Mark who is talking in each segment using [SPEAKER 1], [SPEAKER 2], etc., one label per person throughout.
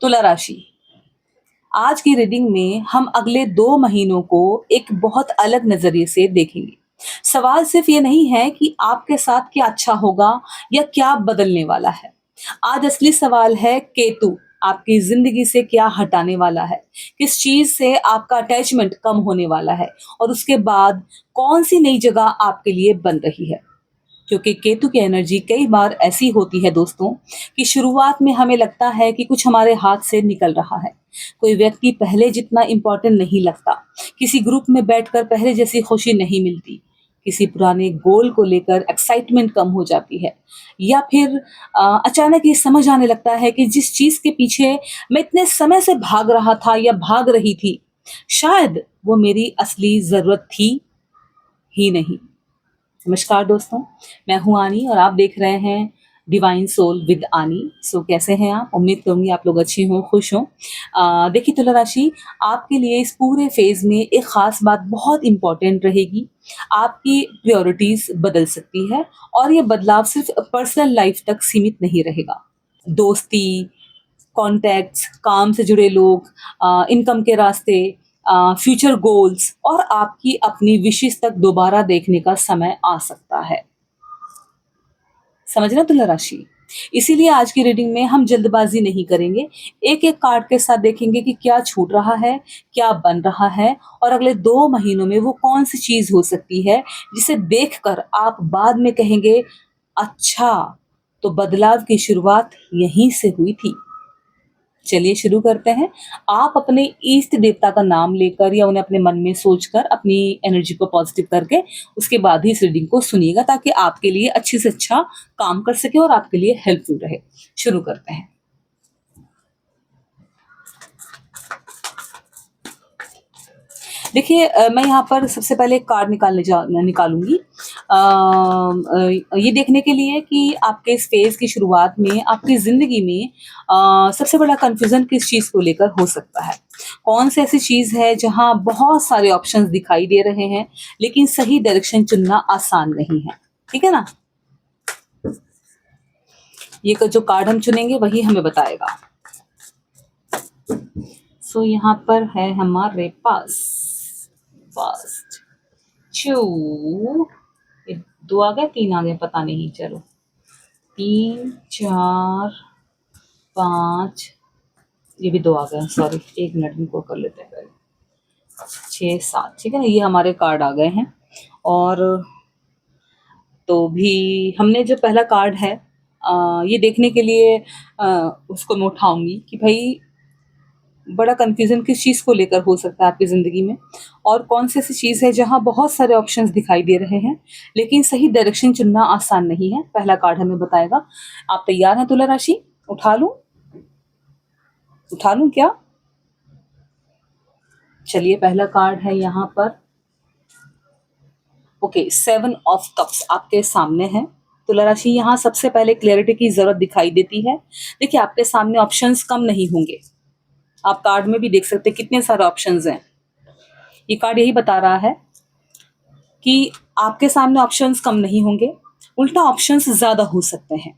[SPEAKER 1] तुला राशि, आज की रीडिंग में हम अगले 2 महीनों को एक बहुत अलग नज़रिए से देखेंगे। सवाल सिर्फ ये नहीं है कि आपके साथ क्या अच्छा होगा या क्या बदलने वाला है। आज असली सवाल है केतु आपकी ज़िंदगी से क्या हटाने वाला है? किस चीज़ से आपका अटैचमेंट कम होने वाला है? और उसके बाद कौन-सी नई जगह आपके लिए बन रही है? क्योंकि केतु की एनर्जी कई बार ऐसी होती है दोस्तों कि शुरुआत में हमें लगता है कि कुछ हमारे हाथ से निकल रहा है। कोई व्यक्ति पहले जितना इम्पोर्टेंट नहीं लगता, किसी ग्रुप में बैठकर पहले जैसी खुशी नहीं मिलती, किसी पुराने गोल को लेकर एक्साइटमेंट कम हो जाती है, या फिर अचानक ये समझ आने लगता है कि जिस चीज़ के पीछे मैं इतने समय से भाग रहा था या भाग रही थी, शायद वो मेरी असली ज़रूरत थी ही नहीं। नमस्कार दोस्तों, मैं हूँ आनी और आप देख रहे हैं डिवाइन सोल विद आनी। सो कैसे हैं आप? उम्मीद करूँगी आप लोग अच्छे हों, खुश हों। देखिए तुला राशि, आपके लिए इस पूरे फेज़ में एक ख़ास बात बहुत इम्पोर्टेंट रहेगी। आपकी प्रायोरिटीज़ बदल सकती है और ये बदलाव सिर्फ़ पर्सनल लाइफ़ तक सीमित नहीं रहेगा। दोस्ती, कॉन्टैक्ट्स, काम से जुड़े लोग, इनकम के रास्ते, फ्यूचर गोल्स और आपकी अपनी विशेष तक दोबारा देखने का समय आ सकता है। समझ रहे हो तुला राशि? इसीलिए आज की रीडिंग में हम जल्दबाजी नहीं करेंगे। एक-एक कार्ड के साथ देखेंगे कि क्या छूट रहा है, क्या बन रहा है और अगले 2 महीनों में वो कौन-सी चीज़ हो सकती है, जिसे देखकर आप बाद में कहेंगे, अच्छा, तो बदलाव की शुरुआत यहीं से हुई थी। चलिए शुरू करते हैं। आप अपने इष्ट देवता का नाम लेकर या उन्हें अपने मन में सोचकर अपनी एनर्जी को पॉजिटिव करके उसके बाद ही इस रीडिंग को सुनिएगा, ताकि आपके लिए अच्छे से अच्छा काम कर सके और आपके लिए हेल्पफुल रहे। शुरू करते हैं। देखिए, मैं यहाँ पर सबसे पहले एक कार्ड निकालूंगी, ये देखने के लिए कि आपके इस फेज़ की शुरुआत में आपकी ज़िंदगी में सबसे बड़ा कन्फ्यूज़न किस चीज़ को लेकर हो सकता है। कौन सी ऐसी चीज़ है जहाँ बहुत सारे ऑप्शंस दिखाई दे रहे हैं, लेकिन सही डायरेक्शन चुनना आसान नहीं है। ठीक है ना? ये जो कार्ड हम चुनेंगे वही हमें बताएगा। सो यहाँ पर है हमारे पास फर्स्ट 2, ये 2 आ गए, 3 आ गए, पता नहीं, चलो 3, 4, 5, ये भी 2 आ गए, सॉरी, 1 मिनट इनको कर लेते हैं पहले। 6, 7, ठीक है ना, ये हमारे कार्ड आ गए हैं। और तो भी हमने जो पहला कार्ड है, ये देखने के लिए उसको मैं उठाऊंगी कि भाई बड़ा कन्फ्यूज़न किस चीज़ को लेकर हो सकता है आपकी ज़िंदगी में, और कौन सी ऐसी चीज़ है जहाँ बहुत सारे ऑप्शंस दिखाई दे रहे हैं, लेकिन सही डायरेक्शन चुनना आसान नहीं है। पहला कार्ड हमें बताएगा। आप तैयार हैं तुला राशि? उठा लूँ? उठा लूँ क्या? चलिए, पहला कार्ड है यहाँ पर, ओके, 7 ऑफ कप्स आपके सामने है। तुला राशि, यहाँ सबसे पहले क्लैरिटी की ज़रूरत दिखाई देती है। देखिए, आपके सामने ऑप्शंस कम नहीं होंगे। आप कार्ड में भी देख सकते हैं कितने सारे ऑप्शंस हैं। ये कार्ड यही बता रहा है कि आपके सामने ऑप्शंस कम नहीं होंगे, उल्टा ऑप्शंस ज़्यादा हो सकते हैं।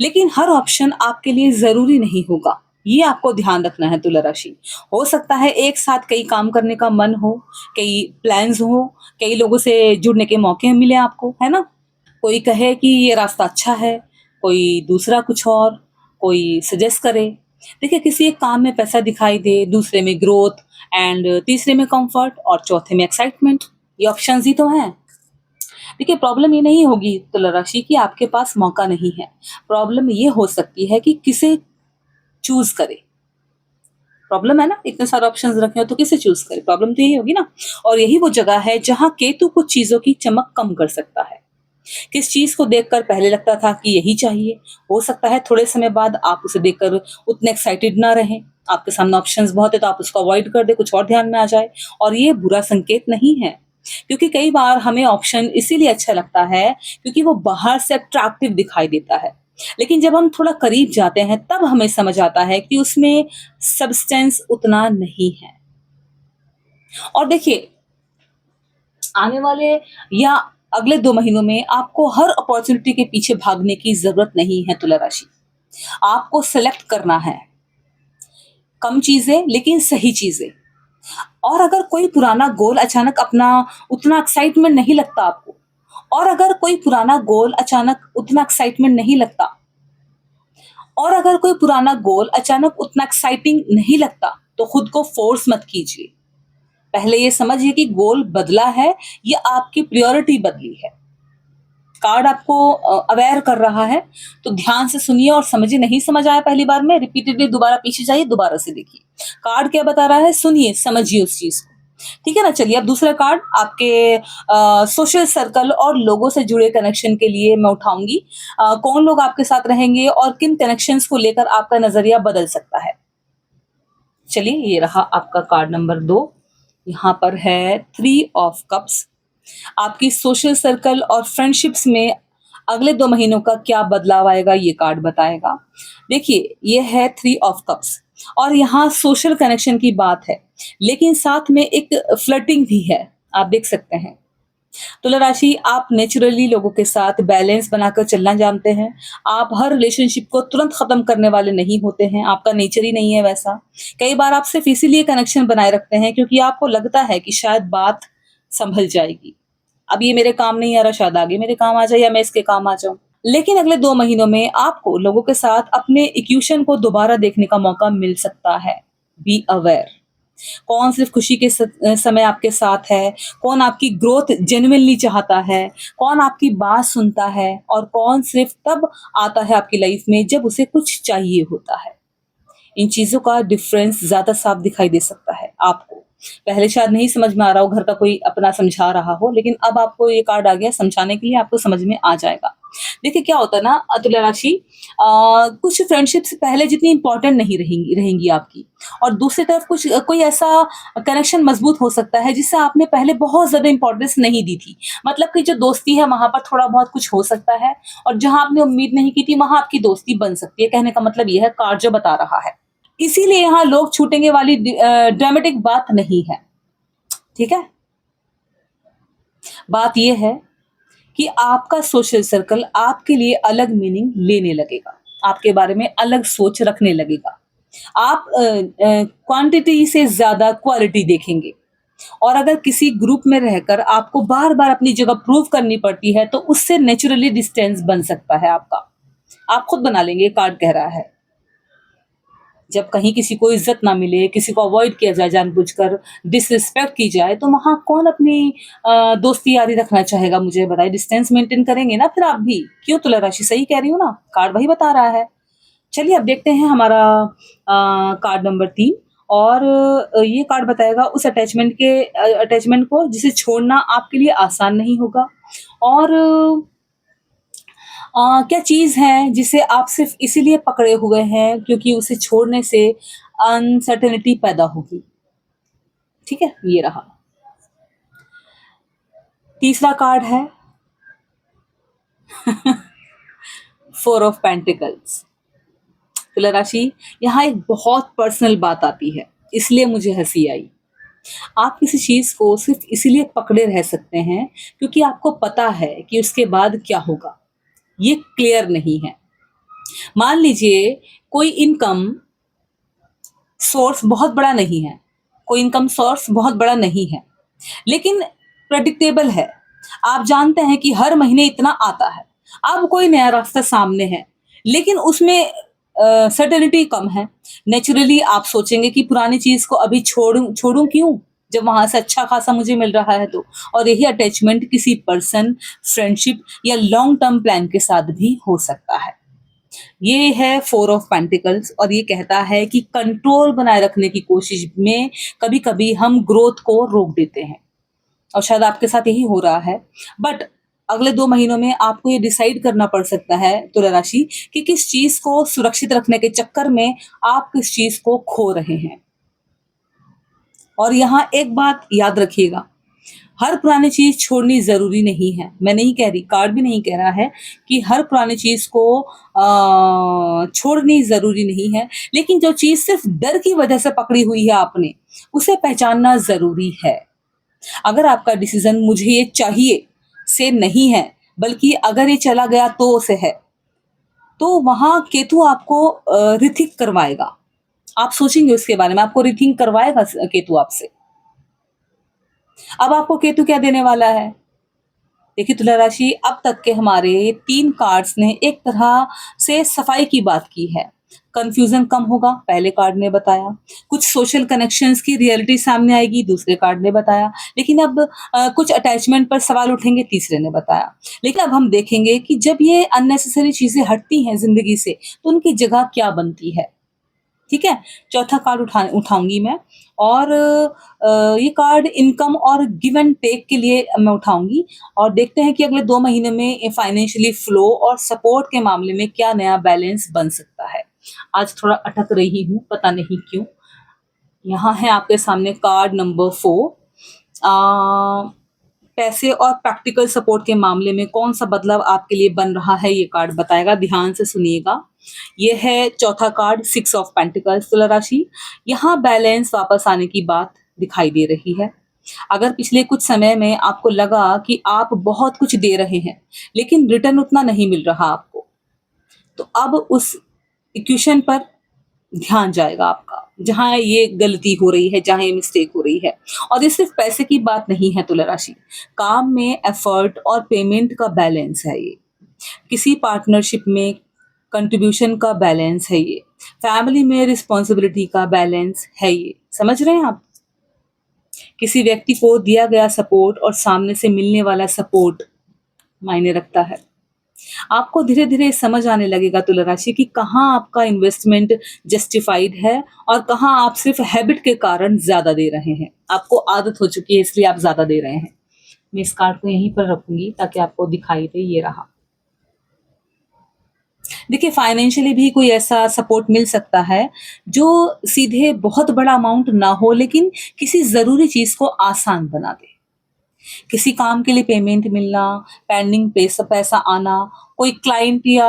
[SPEAKER 1] लेकिन हर ऑप्शन आपके लिए ज़रूरी नहीं होगा, ये आपको ध्यान रखना है तुला राशि। हो सकता है एक साथ कई काम करने का मन हो, कई प्लान्स हो, कई लोगों से जुड़ने के मौके मिले आपको, है ना? कोई कहे कि ये रास्ता अच्छा है, कोई दूसरा कुछ और, कोई सजेस्ट करे। देखिए, किसी एक काम में पैसा दिखाई दे, दूसरे में ग्रोथ एंड तीसरे में कंफर्ट और चौथे में एक्साइटमेंट। ये ऑप्शंस ही तो हैं। देखिए, प्रॉब्लम ये नहीं होगी तुला राशि कि आपके पास मौका नहीं है। प्रॉब्लम ये हो सकती है कि किसे चूज करे। प्रॉब्लम है ना, इतने सारे ऑप्शंस रखे हो तो किसे चूज करे, प्रॉब्लम तो यही होगी ना। और यही वो जगह है जहां केतु कुछ चीजों की चमक कम कर सकता है। किस चीज को देखकर पहले लगता था कि यही चाहिए, हो सकता है थोड़े समय बाद आप उसे देखकर उतने एक्साइटेड ना रहें। आपके सामने ऑप्शंस बहुत है तो आप उसको अवॉइड कर दे, कुछ और ध्यान में आ जाए। और ये बुरा संकेत नहीं है, क्योंकि कई बार हमें ऑप्शन इसीलिए अच्छा लगता है क्योंकि वो बाहर से अट्रैक्टिव दिखाई देता है, लेकिन जब हम थोड़ा करीब जाते हैं तब हमें समझ आता है कि उसमें सब्सटेंस उतना नहीं है। और देखिए, आने वाले या अगले 2 महीनों में आपको हर अपॉर्चुनिटी के पीछे भागने की ज़रूरत नहीं है तुला राशि। आपको सेलेक्ट करना है। कम चीजें लेकिन सही चीजें। और अगर कोई पुराना गोल अचानक अपना उतना एक्साइटमेंट नहीं लगता आपको, और अगर कोई पुराना गोल अचानक उतना एक्साइटमेंट नहीं लगता, और अगर कोई पुराना गोल अचानक उतना एक्साइटिंग नहीं लगता, तो खुद को फोर्स मत कीजिए। पहले ये समझिए कि गोल बदला है, ये आपकी प्रायोरिटी बदली है। कार्ड आपको अवेयर कर रहा है, तो ध्यान से सुनिए और समझिए। नहीं समझ आया पहली बार में, रिपीटेडली दोबारा पीछे जाइए, दोबारा से देखिए कार्ड क्या बता रहा है, सुनिए, समझिए उस चीज को। ठीक है ना। चलिए अब दूसरा कार्ड आपके सोशल सर्कल और लोगों से जुड़े कनेक्शन के लिए मैं उठाऊंगी। कौन लोग आपके साथ रहेंगे और किन कनेक्शंस को लेकर आपका नजरिया बदल सकता है। चलिए, ये रहा आपका कार्ड नंबर 2। यहाँ पर है 3 ऑफ कप्स। आपकी सोशल सर्कल और फ्रेंडशिप्स में अगले 2 महीनों का क्या बदलाव आएगा, ये कार्ड बताएगा। देखिए, ये है 3 ऑफ कप्स और यहाँ सोशल कनेक्शन की बात है, लेकिन साथ में एक फ्लर्टिंग भी है, आप देख सकते हैं। तुला राशि, आप नेचुरली लोगों के साथ बैलेंस बनाकर चलना जानते हैं। आप हर रिलेशनशिप को तुरंत खत्म करने वाले नहीं होते हैं, आपका नेचर ही नहीं है वैसा। कई बार आप सिर्फ इसीलिए कनेक्शन बनाए रखते हैं क्योंकि आपको लगता है कि शायद बात संभल जाएगी। अब ये मेरे काम नहीं आ रहा, शायद आगे मेरे काम आ जाए या मैं इसके काम आ जाऊं। लेकिन अगले 2 महीनों में आपको लोगों के साथ अपने इक्वेशन को दोबारा देखने का मौका मिल सकता है। Be aware. कौन सिर्फ खुशी के समय आपके साथ है, कौन आपकी ग्रोथ जेन्युइनली चाहता है, कौन आपकी बात सुनता है, और कौन सिर्फ तब आता है आपकी लाइफ में जब उसे कुछ चाहिए होता है। इन चीजों का डिफरेंस ज्यादा साफ दिखाई दे सकता है आपको। पहले शायद नहीं समझ में आ रहा हो, घर का कोई अपना समझा रहा हो, लेकिन अब आपको ये कार्ड आ गया समझाने के लिए, आपको समझ में आ जाएगा। देखिए क्या होता है ना तुला राशि, कुछ फ्रेंडशिप्स पहले जितनी इंपॉर्टेंट नहीं रहेंगी आपकी, और दूसरी तरफ कुछ कोई ऐसा कनेक्शन मजबूत हो सकता है जिससे आपने पहले बहुत ज्यादा इंपॉर्टेंस नहीं दी थी। मतलब कि जो दोस्ती है वहां पर थोड़ा बहुत कुछ हो सकता है, और जहां आपने उम्मीद नहीं की थी वहां आपकी दोस्ती बन सकती है। कहने का मतलब यह है, कार्ड जो बता रहा है। इसीलिए यहाँ लोग छूटेंगे वाली ड्रामेटिक बात नहीं है। ठीक है, बात यह है कि आपका सोशल सर्कल आपके लिए अलग मीनिंग लेने लगेगा, आपके बारे में अलग सोच रखने लगेगा। आप क्वांटिटी से ज्यादा क्वालिटी देखेंगे, और अगर किसी ग्रुप में रहकर आपको बार बार अपनी जगह प्रूव करनी पड़ती है तो उससे नेचुरली डिस्टेंस बन सकता है आपका। आप खुद बना लेंगे, कार्ड कह रहा है। जब कहीं किसी को इज्जत ना मिले, किसी को अवॉइड किया जाए, जानबूझकर डिसरिस्पेक्ट की जाए, तो वहां कौन अपनी दोस्ती यारी रखना चाहेगा, मुझे बताइए। डिस्टेंस मेंटेन करेंगे ना फिर आप भी। क्यों तुला राशि, सही कह रही हूँ ना, कार्ड वही बता रहा है। चलिए अब देखते हैं हमारा कार्ड नंबर 3। और ये कार्ड बताएगा उस अटैचमेंट को जिसे छोड़ना आपके लिए आसान नहीं होगा। और क्या चीज है जिसे आप सिर्फ इसीलिए पकड़े हुए हैं क्योंकि उसे छोड़ने से अनसर्टेनिटी पैदा होगी। ठीक है, ये रहा। तीसरा कार्ड है 4 ऑफ पेंटिकल्स। तुला राशि, यहाँ एक बहुत पर्सनल बात आती है, इसलिए मुझे हंसी आई। आप किसी चीज को सिर्फ इसीलिए पकड़े रह सकते हैं क्योंकि आपको पता है कि उसके बाद क्या होगा। ये क्लियर नहीं है। मान लीजिए कोई इनकम सोर्स बहुत बड़ा नहीं है, कोई इनकम सोर्स बहुत बड़ा नहीं है, लेकिन प्रेडिक्टेबल है। आप जानते हैं कि हर महीने इतना आता है। अब कोई नया रास्ता सामने है, लेकिन उसमें सर्टेनिटी कम है। नेचुरली आप सोचेंगे कि पुरानी चीज को अभी छोड़ूं क्यों, जब वहां से अच्छा खासा मुझे मिल रहा है तो। और यही अटैचमेंट किसी पर्सन, फ्रेंडशिप या लॉन्ग टर्म प्लान के साथ भी हो सकता है। ये है 4 ऑफ पेंटिकल्स, और ये कहता है कि कंट्रोल बनाए रखने की कोशिश में कभी कभी हम ग्रोथ को रोक देते हैं, और शायद आपके साथ यही हो रहा है। बट अगले 2 महीनों में आपको ये डिसाइड करना पड़ सकता है तुला राशि कि किस चीज को सुरक्षित रखने के चक्कर में आप किस चीज को खो रहे हैं। और यहाँ एक बात याद रखिएगा, हर पुरानी चीज छोड़नी जरूरी नहीं है। मैं नहीं कह रही, कार्ड भी नहीं कह रहा है कि हर पुरानी चीज को छोड़नी जरूरी नहीं है, लेकिन जो चीज सिर्फ डर की वजह से पकड़ी हुई है आपने, उसे पहचानना जरूरी है। अगर आपका डिसीजन मुझे ये चाहिए से नहीं है, बल्कि अगर ये चला गया तो से है, तो वहां केतु आपको रिथिक करवाएगा। आप सोचेंगे उसके बारे में, आपको रिथिंक करवाएगा केतु आपसे। अब आपको केतु क्या देने वाला है? देखिए तुला राशि, अब तक के हमारे 3 कार्ड्स ने एक तरह से सफाई की बात की है। कंफ्यूजन कम होगा, पहले कार्ड ने बताया। कुछ सोशल कनेक्शंस की रियलिटी सामने आएगी, दूसरे कार्ड ने बताया। लेकिन अब कुछ अटैचमेंट पर सवाल उठेंगे, तीसरे ने बताया। लेकिन अब हम देखेंगे कि जब ये अननेसेसरी चीजें हटती हैं जिंदगी से, तो उनकी जगह क्या बनती है। ठीक है, चौथा कार्ड उठाऊंगी मैं। और ये कार्ड इनकम और गिव एंड टेक के लिए मैं उठाऊंगी, और देखते हैं कि अगले 2 महीने में फाइनेंशियली फ्लो और सपोर्ट के मामले में क्या नया बैलेंस बन सकता है। आज थोड़ा अटक रही हूँ, पता नहीं क्यों। यहाँ है आपके सामने कार्ड नंबर 4। पैसे और प्रैक्टिकल सपोर्ट के मामले में कौन सा बदलाव आपके लिए बन रहा है, ये कार्ड बताएगा। ध्यान से सुनिएगा। ये है चौथा कार्ड, 6 ऑफ पेंटिकल्स तुला राशि। यहाँ बैलेंस वापस आने की बात दिखाई दे रही है। अगर पिछले कुछ समय में आपको लगा कि आप बहुत कुछ दे रहे हैं लेकिन रिटर्न उतना नहीं मिल रहा आपको, तो अब उस इक्वेशन पर ध्यान जाएगा आपका, जहां ये गलती हो रही है, जहां ये मिस्टेक हो रही है। और ये सिर्फ पैसे की बात नहीं है तुला राशि, काम में एफर्ट और पेमेंट का बैलेंस है ये। किसी पार्टनरशिप में कंट्रीब्यूशन का बैलेंस है ये। फैमिली में रिस्पॉन्सिबिलिटी का बैलेंस है ये। समझ रहे हैं आप? किसी व्यक्ति को दिया गया सपोर्ट और सामने से मिलने वाला सपोर्ट मायने रखता है। आपको धीरे धीरे समझ आने लगेगा तुला राशि कि कहाँ आपका इन्वेस्टमेंट जस्टिफाइड है और कहाँ आप सिर्फ हैबिट के कारण ज्यादा दे रहे हैं। आपको आदत हो चुकी है इसलिए आप ज्यादा दे रहे हैं। मैं इस कार्ड को यहीं पर रखूंगी ताकि आपको दिखाई दे। ये रहा। देखिए फाइनेंशियली भी कोई ऐसा सपोर्ट मिल सकता है जो सीधे बहुत बड़ा अमाउंट ना हो, लेकिन किसी जरूरी चीज को आसान बना दे। किसी काम के लिए पेमेंट मिलना, पेंडिंग पैसा आना, कोई क्लाइंट या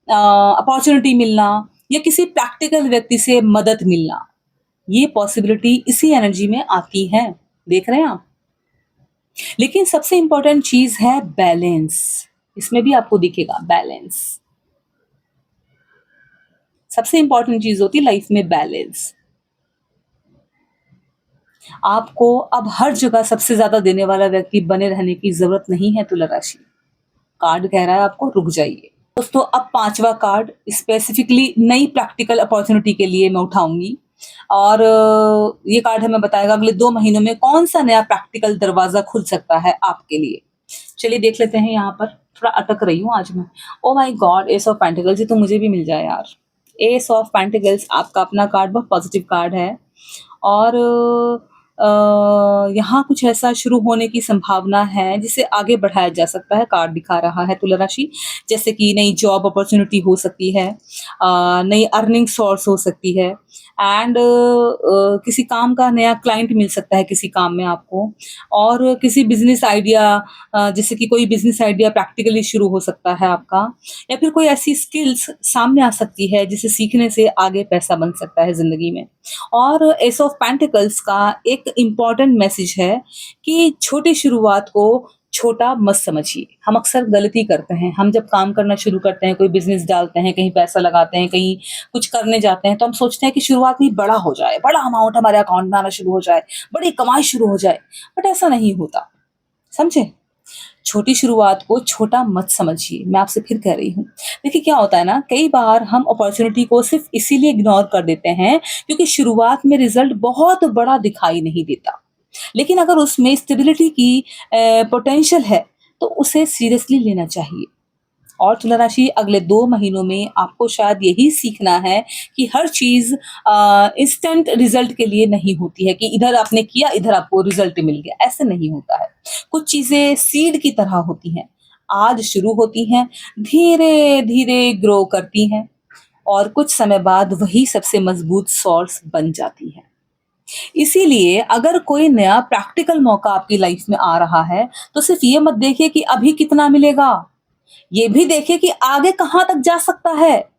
[SPEAKER 1] अपॉर्चुनिटी मिलना, या किसी प्रैक्टिकल व्यक्ति से मदद मिलना, ये पॉसिबिलिटी इसी एनर्जी में आती है। देख रहे हैं आप? लेकिन सबसे इंपॉर्टेंट चीज है बैलेंस। इसमें भी आपको दिखेगा बैलेंस। सबसे इंपॉर्टेंट चीज होती है लाइफ में बैलेंस। आपको अब हर जगह सबसे ज्यादा देने वाला व्यक्ति बने रहने की जरूरत नहीं है तुला राशि। कार्ड कह रहा है आपको रुक जाइए। दोस्तों अब 5वां कार्ड स्पेसिफिकली नई प्रैक्टिकल अपॉर्चुनिटी के लिए मैं उठाऊंगी, और ये कार्ड हमें बताएगा अगले 2 महीनों में कौन सा नया प्रैक्टिकल दरवाजा खुल सकता है आपके लिए। चलिए देख लेते हैं। यहाँ पर थोड़ा अटक रही हूँ आज मैं। Oh my God, S of pentacles, ये तो मुझे भी मिल जाए यार। एस ऑफ पेंटिकल्स आपका अपना कार्ड, बहुत पॉजिटिव कार्ड है। और यहाँ कुछ ऐसा शुरू होने की संभावना है जिसे आगे बढ़ाया जा सकता है। कार्ड दिखा रहा है तुला राशि, जैसे कि नई जॉब अपॉर्चुनिटी हो सकती है, नई अर्निंग सोर्स हो सकती है, एंड किसी काम का नया क्लाइंट मिल सकता है किसी काम में आपको, और किसी बिजनेस आइडिया, जैसे कि कोई बिजनेस आइडिया प्रैक्टिकली शुरू हो सकता है आपका, या फिर कोई ऐसी स्किल्स सामने आ सकती है जिसे सीखने से आगे पैसा बन सकता है जिंदगी में। और एस ऑफ पेंटिकल्स का एक इम्पॉर्टेंट मैसेज है कि छोटी शुरुआत को छोटा मत समझिए। हम अक्सर गलती करते हैं। हम जब काम करना शुरू करते हैं, कोई बिजनेस डालते हैं, कहीं पैसा लगाते हैं, कहीं कुछ करने जाते हैं, तो हम सोचते हैं कि शुरुआत में बड़ा हो जाए, बड़ा अमाउंट हमारे अकाउंट में आना शुरू हो जाए, बड़ी कमाई शुरू हो जाए। बट ऐसा नहीं होता, समझे? छोटी शुरुआत को छोटा मत समझिए। मैं आपसे फिर कह रही हूँ। देखिए क्या होता है ना, कई बार हम अपॉर्चुनिटी को सिर्फ इसीलिए इग्नोर कर देते हैं क्योंकि शुरुआत में रिजल्ट बहुत बड़ा दिखाई नहीं देता। लेकिन अगर उसमें स्टेबिलिटी की पोटेंशियल है तो उसे सीरियसली लेना चाहिए। और तुला राशि, अगले 2 महीनों में आपको शायद यही सीखना है कि हर चीज इंस्टेंट रिजल्ट के लिए नहीं होती है, कि इधर आपने किया इधर आपको रिजल्ट मिल गया, ऐसे नहीं होता है। कुछ चीजें सीड की तरह होती हैं, आज शुरू होती हैं, धीरे धीरे ग्रो करती हैं, और कुछ समय बाद वही सबसे मजबूत सोर्स बन जाती है। इसीलिए अगर कोई नया प्रैक्टिकल मौका आपकी लाइफ में आ रहा है तो सिर्फ ये मत देखिए कि अभी कितना मिलेगा, ये भी देखिए कि आगे कहां तक जा सकता है।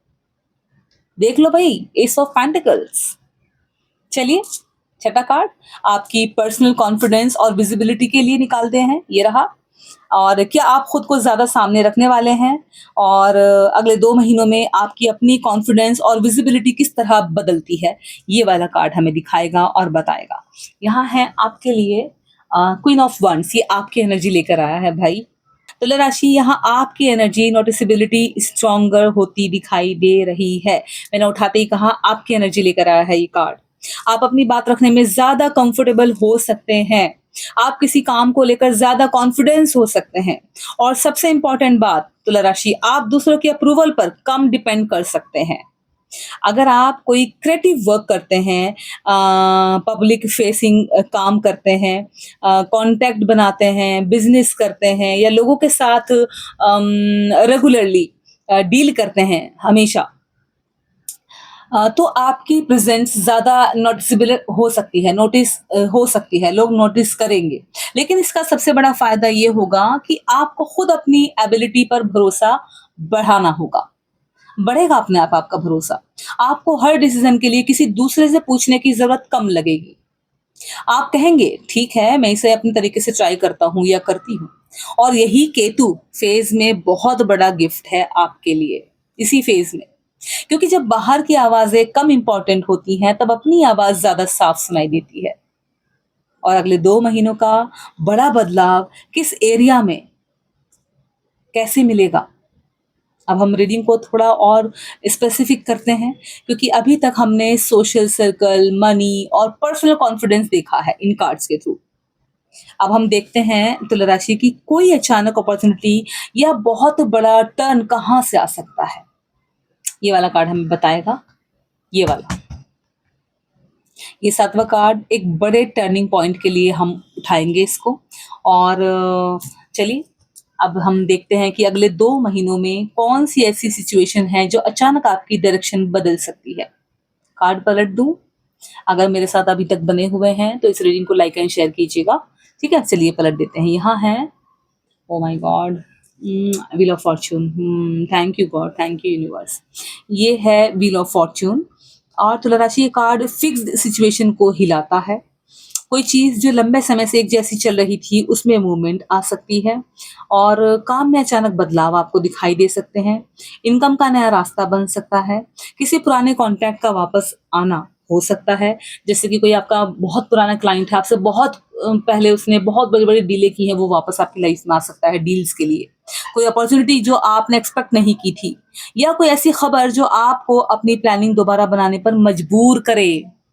[SPEAKER 1] देख लो भाई, एस ऑफ पेंटिकल्स। चलिए छठा कार्ड आपकी पर्सनल कॉन्फिडेंस और विजिबिलिटी के लिए निकालते हैं। ये रहा। और क्या आप खुद को ज़्यादा सामने रखने वाले हैं और अगले 2 महीनों में आपकी अपनी कॉन्फिडेंस और विजिबिलिटी किस तरह बदलती है, ये वाला कार्ड हमें दिखाएगा और बताएगा। यहाँ है आपके लिए क्वीन ऑफ वंड्स, ये आपकी एनर्जी लेकर आया है भाई। तुला राशि, यहाँ आपकी एनर्जी नोटिसेबिलिटी स्ट्रॉन्गर होती दिखाई दे रही है। मैंने उठाते ही कहा आपकी एनर्जी लेकर आया है ये कार्ड। आप अपनी बात रखने में ज्यादा कंफर्टेबल हो सकते हैं। आप किसी काम को लेकर ज्यादा कॉन्फिडेंस हो सकते हैं। और सबसे इंपॉर्टेंट बात तुला राशि, आप दूसरों के अप्रूवल पर कम डिपेंड कर सकते हैं। अगर आप कोई क्रिएटिव वर्क करते हैं, पब्लिक फेसिंग काम करते हैं, कॉन्टैक्ट बनाते हैं, बिजनेस करते हैं या लोगों के साथ रेगुलरली डील करते हैं हमेशा, तो आपकी प्रेजेंस ज़्यादा नोटिसेबल हो सकती है, नोटिस हो सकती है, लोग नोटिस करेंगे। लेकिन इसका सबसे बड़ा फ़ायदा ये होगा कि आपको खुद अपनी एबिलिटी पर भरोसा बढ़ाना होगा। बढ़ेगा अपने आप आपका भरोसा। आपको हर डिसीजन के लिए किसी दूसरे से पूछने की ज़रूरत कम लगेगी। आप कहेंगे ठीक है, मैं इसे अपने तरीके से ट्राई करता हूँ या करती हूँ। और यही केतु फेज़ में बहुत बड़ा गिफ्ट है आपके लिए, इसी फेज़ में। क्योंकि जब बाहर की आवाज़ें कम इम्पोर्टेंट होती हैं, तब अपनी आवाज़ ज़्यादा साफ सुनाई देती है। और अगले 2 महीनों का बड़ा बदलाव किस एरिया में कैसे मिलेगा? अब हम रीडिंग को थोड़ा और स्पेसिफिक करते हैं, क्योंकि अभी तक हमने सोशल सर्कल, मनी और पर्सनल कॉन्फिडेंस देखा है इन कार्ड्स के थ्रू। अब हम देखते हैं तुला राशि की कोई अचानक अपॉर्चुनिटी या बहुत बड़ा टर्न कहाँ से आ सकता है। ये वाला कार्ड हमें बताएगा। ये वाला, ये 7वां कार्ड एक बड़े टर्निंग पॉइंट के लिए हम उठाएंगे इसको। और चलिए अब हम देखते हैं कि अगले 2 महीनों में कौन सी ऐसी सिचुएशन है जो अचानक आपकी डायरेक्शन बदल सकती है। कार्ड पलट दूं? अगर मेरे साथ अभी तक बने हुए हैं तो इस रीडिंग को लाइक एंड शेयर कीजिएगा। ठीक है, चलिए पलट देते हैं। यहाँ है, oh my God, wheel of Fortune. Thank you God, thank you universe. ये है व्हील ऑफ फॉर्च्यून। और तुला राशि, ये कार्ड फिक्स्ड सिचुएशन को हिलाता है। कोई चीज़ जो लंबे समय से एक जैसी चल रही थी उसमें मूवमेंट आ सकती है और काम में अचानक बदलाव आपको दिखाई दे सकते हैं। इनकम का नया रास्ता बन सकता है। किसी पुराने कॉन्टैक्ट का वापस आना हो सकता है। जैसे कि कोई आपका बहुत पुराना क्लाइंट है, आपसे बहुत पहले उसने बहुत बड़ी बड़ी डीलें की हैं, वो वापस आपकी लाइफ में आ सकता है डील्स के लिए। कोई अपॉर्चुनिटी जो आपने एक्सपेक्ट नहीं की थी, या कोई ऐसी खबर जो आपको अपनी प्लानिंग दोबारा बनाने पर मजबूर करे।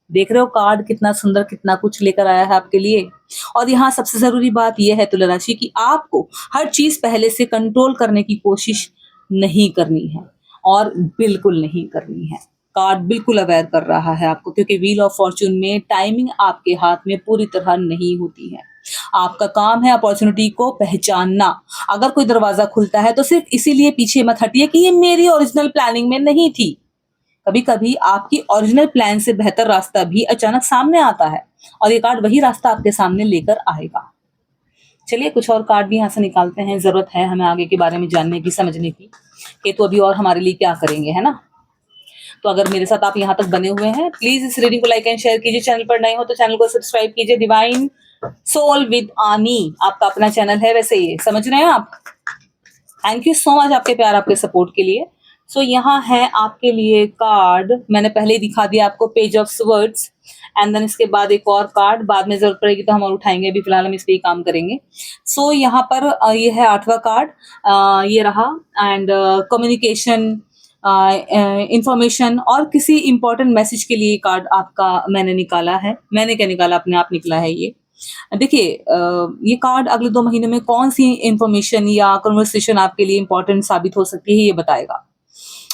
[SPEAKER 1] देख रहे हो कार्ड कितना सुंदर, कितना कुछ लेकर आया है आपके लिए। और यहाँ सबसे जरूरी बात यह है तुला राशि कि आपको हर चीज पहले से कंट्रोल करने की कोशिश नहीं करनी है, और बिल्कुल नहीं करनी है। कार्ड बिल्कुल अवेयर कर रहा है आपको, क्योंकि व्हील ऑफ फॉर्च्यून में टाइमिंग आपके हाथ में पूरी तरह नहीं होती है। आपका काम है अपॉर्चुनिटी को पहचानना। अगर कोई दरवाजा खुलता है तो सिर्फ इसीलिए पीछे मत हटिए कि ये मेरी ओरिजिनल प्लानिंग में नहीं थी। कभी कभी आपकी ओरिजिनल प्लान से बेहतर रास्ता भी अचानक सामने आता है, और ये कार्ड वही रास्ता आपके सामने लेकर आएगा। चलिए कुछ और कार्ड भी यहाँ से निकालते हैं, जरूरत है हमें आगे के बारे में जानने की, समझने की कि तो अभी और हमारे लिए क्या करेंगे, है ना। तो अगर मेरे साथ आप यहाँ तक बने हुए हैं, प्लीज इस रीडिंग को लाइक एंड शेयर कीजिए। चैनल पर नए हो तो चैनल को सब्सक्राइब कीजिए। डिवाइन सोल विद आनी आपका अपना चैनल है, वैसे ये समझ रहे हैं आप। थैंक यू सो मच आपके प्यार, आपके सपोर्ट के लिए। सो यहाँ है आपके लिए कार्ड, मैंने पहले ही दिखा दिया आपको, page of swords. And then इसके बाद एक और कार्ड, बाद में जरूरत पड़ेगी तो हम और उठाएंगे, अभी फिलहाल हम इस पे ही काम करेंगे। सो यहाँ पर ये है 8वां कार्ड, ये रहा। एंड कम्युनिकेशन, इंफॉर्मेशन और किसी इंपॉर्टेंट मैसेज के लिए कार्ड आपका मैंने निकाला है। मैंने क्या निकाला, अपने आप निकला है ये। देखिए ये कार्ड अगले 2 महीने में कौन सी इंफॉर्मेशन या कन्वर्सेशन आपके लिए इंपॉर्टेंट साबित हो सकती है, ये बताएगा।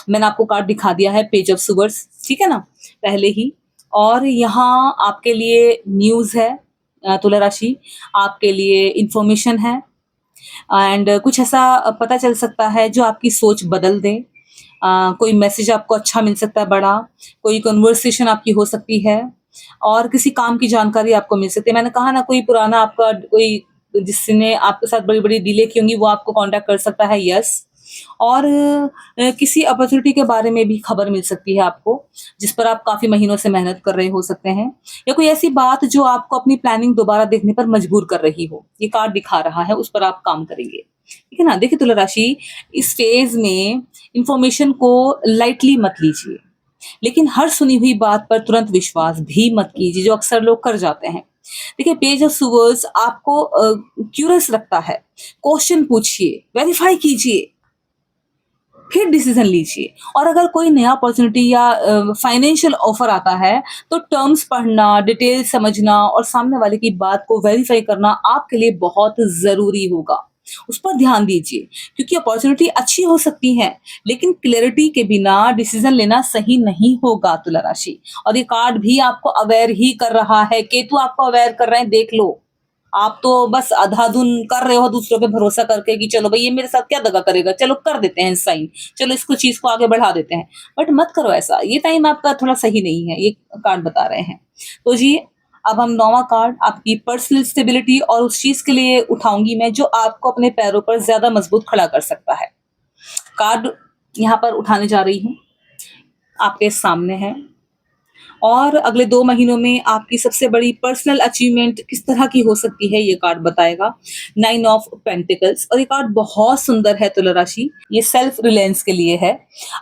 [SPEAKER 1] मैंने आपको कार्ड दिखा दिया है, पेज ऑफ सुवर्स, ठीक है ना, पहले ही। और यहाँ आपके लिए न्यूज़ है तुला राशि, आपके लिए इंफॉर्मेशन है। एंड कुछ ऐसा पता चल सकता है जो आपकी सोच बदल दे। कोई मैसेज आपको अच्छा मिल सकता है बड़ा, कोई कन्वर्सेशन आपकी हो सकती है, और किसी काम की जानकारी आपको मिल सकती है। मैंने कहा ना, कोई पुराना आपका कोई जिसने आपके साथ बड़ी बड़ी डीले की होंगी वो आपको कांटेक्ट कर सकता है। यस, और किसी अपॉर्चुनिटी के बारे में भी खबर मिल सकती है आपको, जिस पर आप काफ़ी महीनों से मेहनत कर रहे हो सकते हैं, या कोई ऐसी बात जो आपको अपनी प्लानिंग दोबारा देखने पर मजबूर कर रही हो। ये कार्ड दिखा रहा है, उस पर आप काम करेंगे। ठीक है ना? देखिए तुला राशि, इस फेज़ में इन्फॉर्मेशन को लाइटली मत लीजिए, लेकिन हर सुनी हुई बात पर तुरंत विश्वास भी मत कीजिए, जो अक्सर लोग कर जाते हैं। देखिए पेज ऑफ सुवर्स आपको क्यूरियस रखता है, क्वेश्चन पूछिए, वेरीफाई कीजिए, फिर डिसीजन लीजिए। और अगर कोई नया अपॉर्चुनिटी या फाइनेंशियल ऑफर आता है, तो टर्म्स पढ़ना, डिटेल समझना और सामने वाले की बात को वेरीफाई करना आपके लिए बहुत ज़रूरी होगा। उस पर ध्यान दीजिए, क्योंकि अपॉर्चुनिटी अच्छी हो सकती है, लेकिन क्लैरिटी के बिना डिसीजन लेना सही नहीं होगा तुला राशि। और ये कार्ड भी आपको अवेयर ही कर रहा है, केतु आपको अवेयर कर रहे हैं, देख लो। आप तो बस अंधाधुन कर रहे हो दूसरों पे भरोसा करके कि चलो भाई ये मेरे साथ क्या दगा करेगा, चलो कर देते हैं साइन, चलो इसको चीज को आगे बढ़ा देते हैं। बट मत करो ऐसा, ये टाइम आपका थोड़ा सही नहीं है, ये कार्ड बता रहे हैं। तो जी, अब हम नौवां कार्ड आपकी पर्सनल स्टेबिलिटी और उस चीज के लिए उठाऊंगी मैं जो आपको अपने पैरों पर ज्यादा मजबूत खड़ा कर सकता है। कार्ड यहाँ पर उठाने जा रही हूँ, आपके सामने है। और अगले 2 महीनों में आपकी सबसे बड़ी पर्सनल अचीवमेंट किस तरह की हो सकती है, ये कार्ड बताएगा। 9 ऑफ पेंटिकल्स, और ये कार्ड बहुत सुंदर है तुला राशि, ये सेल्फ रिलायंस के लिए है।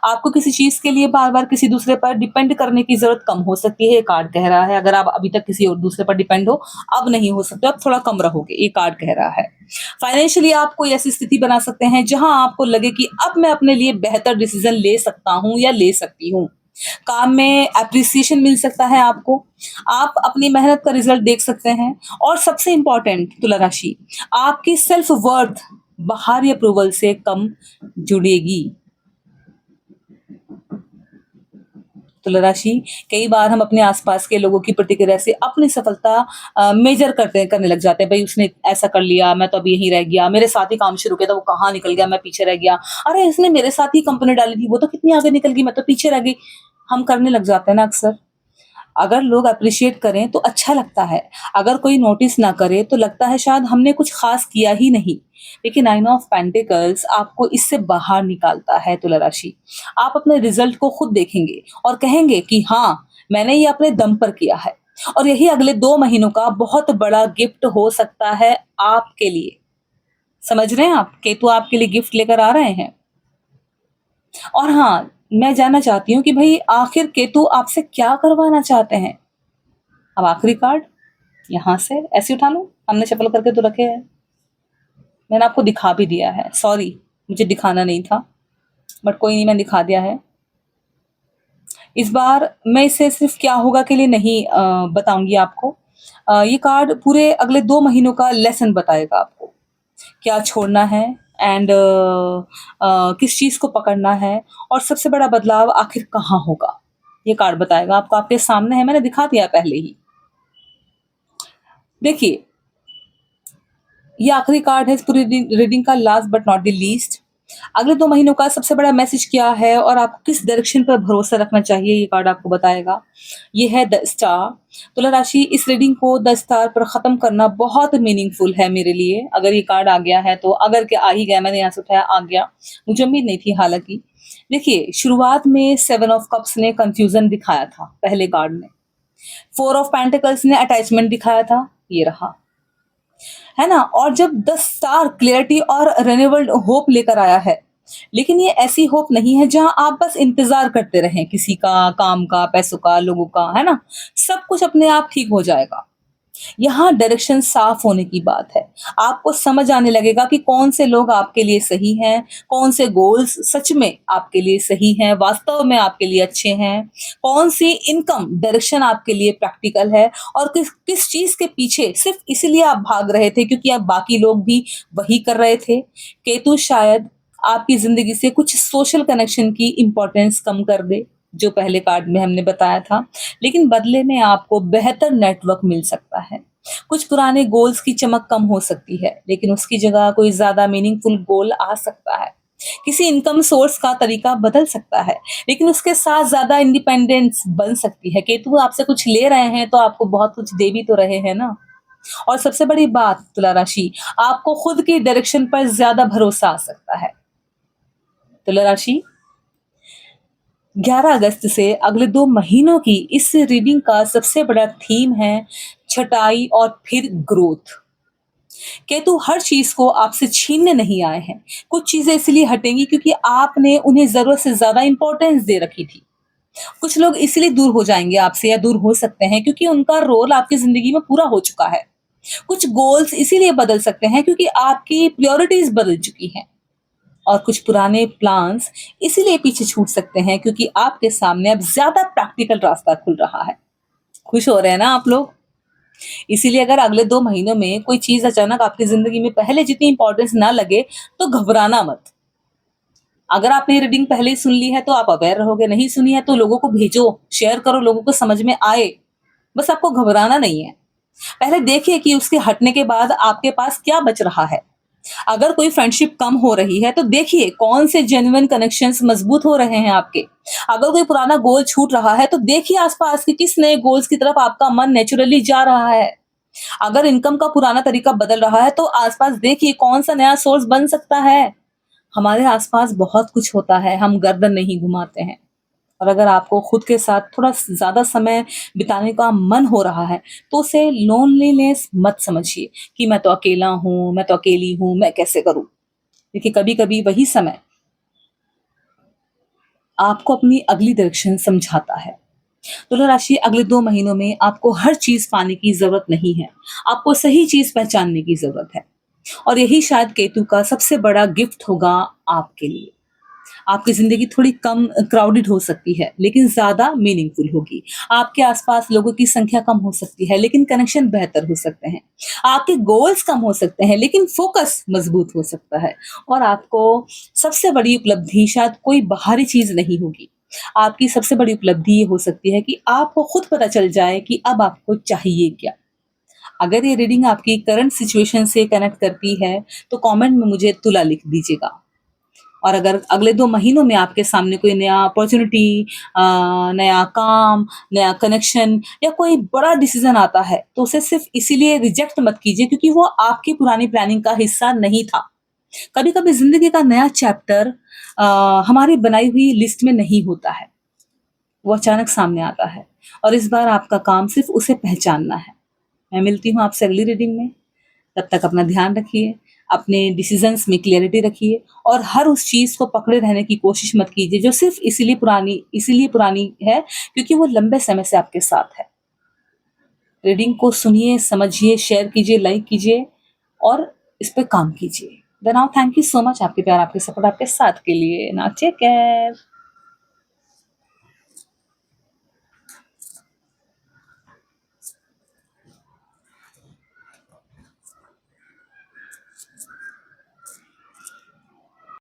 [SPEAKER 1] आपको किसी चीज के लिए बार बार किसी दूसरे पर डिपेंड करने की जरूरत कम हो सकती है, ये कार्ड कह रहा है। अगर आप अभी तक किसी और दूसरे पर डिपेंड हो, अब नहीं हो सकते, अब थोड़ा कम रहोगे, ये कार्ड कह रहा है। फाइनेंशियली आप कोई ऐसी स्थिति बना सकते हैं जहां आपको लगे कि अब मैं अपने लिए बेहतर डिसीजन ले सकता हूं या ले सकती हूँ। काम में एप्रिसिएशन मिल सकता है आपको, आप अपनी मेहनत का रिजल्ट देख सकते हैं। और सबसे इंपॉर्टेंट तुला राशि, आपकी सेल्फ वर्थ बाहरी अप्रूवल से कम जुड़ेगी। तुला राशि, कई बार हम अपने आसपास के लोगों की प्रतिक्रिया से अपनी सफलता मेजर करने लग जाते हैं। भाई उसने ऐसा कर लिया, मैं तो अभी यहीं रह गया, मेरे साथ ही काम शुरू किया था, वो कहाँ निकल गया, मैं पीछे रह गया। अरे इसने मेरे साथ ही कंपनी डाली थी, वो तो कितनी आगे निकल गई, मैं तो पीछे रह गई। हम करने लग जाते हैं ना अक्सर। अगर लोग अप्रिशिएट करें तो अच्छा लगता है, अगर कोई नोटिस ना करे तो लगता है शायद हमने कुछ खास किया ही नहीं। लेकिन 9 ऑफ पेंटिकल्स आपको इससे बाहर निकालता है तुला राशि। आप अपने रिजल्ट को खुद देखेंगे और कहेंगे कि हाँ, मैंने ये अपने दम पर किया है। और यही अगले 2 महीनों का बहुत बड़ा गिफ्ट हो सकता है आपके लिए। समझ रहे हैं आप, केतु आपके लिए गिफ्ट लेकर आ रहे हैं। और हाँ, मैं जानना चाहती हूँ कि भाई आखिर केतु आपसे क्या करवाना चाहते हैं। अब आखिरी कार्ड यहाँ से ऐसे उठा लूं, हमने शफल करके तो रखे हैं, मैंने आपको दिखा भी दिया है, सॉरी मुझे दिखाना नहीं था, बट कोई नहीं, मैंने दिखा दिया है। इस बार मैं इसे सिर्फ क्या होगा के लिए नहीं बताऊंगी आपको। ये कार्ड पूरे अगले 2 महीनों का लेसन बताएगा आपको, क्या छोड़ना है एंड किस चीज को पकड़ना है, और सबसे बड़ा बदलाव आखिर कहाँ होगा, ये कार्ड बताएगा आपको। आपके सामने है, मैंने दिखा दिया पहले ही। देखिए, ये आखिरी कार्ड है इस पूरी रीडिंग का, last but not the least. अगले 2 महीनों का सबसे बड़ा मैसेज क्या है और आपको किस डायरेक्शन पर भरोसा रखना चाहिए, ये कार्ड आपको बताएगा। ये है द स्टार। तुला राशि, इस रीडिंग को द स्टार पर खत्म करना बहुत मीनिंगफुल है मेरे लिए। अगर ये कार्ड आ गया है तो, अगर क्या आ ही गया, मैंने यहाँ से उठाया आ गया, मुझे उम्मीद नहीं थी हालांकि। देखिए, शुरुआत में 7 ऑफ कप्स ने कंफ्यूजन दिखाया था पहले कार्ड ने, 4 ऑफ पेंटिकल्स ने अटैचमेंट दिखाया था, ये रहा, है ना। और जब द स्टार क्लियरिटी और रिन्यूएबल होप लेकर आया है, लेकिन ये ऐसी होप नहीं है जहां आप बस इंतजार करते रहें किसी का, काम का, पैसों का, लोगों का, है ना। सब कुछ अपने आप ठीक हो जाएगा। यहाँ डायरेक्शन साफ होने की बात है। आपको समझ आने लगेगा कि कौन से लोग आपके लिए सही हैं, कौन से गोल्स सच में आपके लिए सही हैं, वास्तव में आपके लिए अच्छे हैं, कौन सी इनकम डायरेक्शन आपके लिए प्रैक्टिकल है, और किस किस चीज के पीछे सिर्फ इसीलिए आप भाग रहे थे क्योंकि आप बाकी लोग भी वही कर रहे थे। केतु शायद आपकी जिंदगी से कुछ सोशल कनेक्शन की इंपॉर्टेंस कम कर दे, जो पहले कार्ड में हमने बताया था, लेकिन बदले में आपको बेहतर नेटवर्क मिल सकता है। कुछ पुराने गोल्स की चमक कम हो सकती है, लेकिन उसकी जगह कोई ज्यादा मीनिंगफुल गोल आ सकता है। किसी इनकम सोर्स का तरीका बदल सकता है, लेकिन उसके साथ ज्यादा इंडिपेंडेंस बन सकती है। केतु आपसे कुछ ले रहे हैं तो आपको बहुत कुछ दे भी तो रहे हैं ना। और सबसे बड़ी बात तुला राशि, आपको खुद की डायरेक्शन पर ज्यादा भरोसा आ सकता है। तुला राशि 11 अगस्त से अगले 2 महीनों की इस रीडिंग का सबसे बड़ा थीम है छटाई और फिर ग्रोथ। केतु हर चीज को आपसे छीनने नहीं आए हैं। कुछ चीजें इसलिए हटेंगी क्योंकि आपने उन्हें जरूरत से ज्यादा इंपॉर्टेंस दे रखी थी। कुछ लोग इसलिए दूर हो जाएंगे आपसे या दूर हो सकते हैं क्योंकि उनका रोल आपकी जिंदगी में पूरा हो चुका है। कुछ गोल्स इसीलिए बदल सकते हैं क्योंकि आपकी प्रायोरिटीज बदल चुकी हैं। और कुछ पुराने प्लान्स इसीलिए पीछे छूट सकते हैं क्योंकि आपके सामने अब ज्यादा प्रैक्टिकल रास्ता खुल रहा है। खुश हो रहे हैं ना आप लोग? इसीलिए अगर अगले 2 महीनों में कोई चीज अचानक आपकी जिंदगी में पहले जितनी इंपॉर्टेंस ना लगे तो घबराना मत। अगर आपने ये रीडिंग पहले ही सुन ली है तो आप अवेयर रहोगे, नहीं सुनी है तो लोगों को भेजो, शेयर करो, लोगों को समझ में आए। बस आपको घबराना नहीं है। पहले देखिए कि उसके हटने के बाद आपके पास क्या बच रहा है। अगर कोई फ्रेंडशिप कम हो रही है तो देखिए कौन से जेन्युइन कनेक्शंस मजबूत हो रहे हैं आपके। अगर कोई पुराना गोल छूट रहा है तो देखिए आसपास कि किस नए गोल्स की तरफ आपका मन नेचुरली जा रहा है। अगर इनकम का पुराना तरीका बदल रहा है तो आसपास देखिए कौन सा नया सोर्स बन सकता है। हमारे आसपास बहुत कुछ होता है, हम गर्दन नहीं घुमाते हैं। और अगर आपको खुद के साथ थोड़ा ज्यादा समय बिताने का मन हो रहा है तो उसे लोनलीनेस मत समझिए कि मैं तो अकेला हूं, मैं तो अकेली हूं, मैं कैसे करूं। देखिए कभी कभी वही समय आपको अपनी अगली डायरेक्शन समझाता है। तुला राशि अगले 2 महीनों में आपको हर चीज पाने की जरूरत नहीं है। आपको सही चीज पहचानने की जरूरत है। और यही शायद केतु का सबसे बड़ा गिफ्ट होगा आपके लिए। आपकी ज़िंदगी थोड़ी कम क्राउडेड हो सकती है, लेकिन ज़्यादा मीनिंगफुल होगी। आपके आसपास लोगों की संख्या कम हो सकती है, लेकिन कनेक्शन बेहतर हो सकते हैं। आपके गोल्स कम हो सकते हैं, लेकिन फोकस मजबूत हो सकता है। और आपको सबसे बड़ी उपलब्धि शायद कोई बाहरी चीज़ नहीं होगी। आपकी सबसे बड़ी उपलब्धि ये हो सकती है कि आपको खुद पता चल जाए कि अब आपको चाहिए क्या। अगर ये रीडिंग आपकी करंट सिचुएशन से कनेक्ट करती है, तो कमेंट में मुझे तुला लिख दीजिएगा। और अगर अगले 2 महीनों में आपके सामने कोई नया अपॉर्चुनिटी, नया काम, नया कनेक्शन या कोई बड़ा डिसीजन आता है तो उसे सिर्फ इसीलिए रिजेक्ट मत कीजिए क्योंकि वो आपकी पुरानी प्लानिंग का हिस्सा नहीं था। कभी कभी जिंदगी का नया चैप्टर हमारी बनाई हुई लिस्ट में नहीं होता है, वो अचानक सामने आता है। और इस बार आपका काम सिर्फ उसे पहचानना है। मैं मिलती हूँ आपसे अगली रीडिंग में। तब तक अपना ध्यान रखिए, अपने डिसीजंस में क्लैरिटी रखिए और हर उस चीज़ को पकड़े रहने की कोशिश मत कीजिए जो सिर्फ इसीलिए पुरानी है क्योंकि वो लंबे समय से आपके साथ है। रीडिंग को सुनिए, समझिए, शेयर कीजिए, लाइक कीजिए और इस पे काम कीजिए। Then now thank you so much आपके प्यार, आपके सपोर्ट, आपके साथ के लिए। Now take care.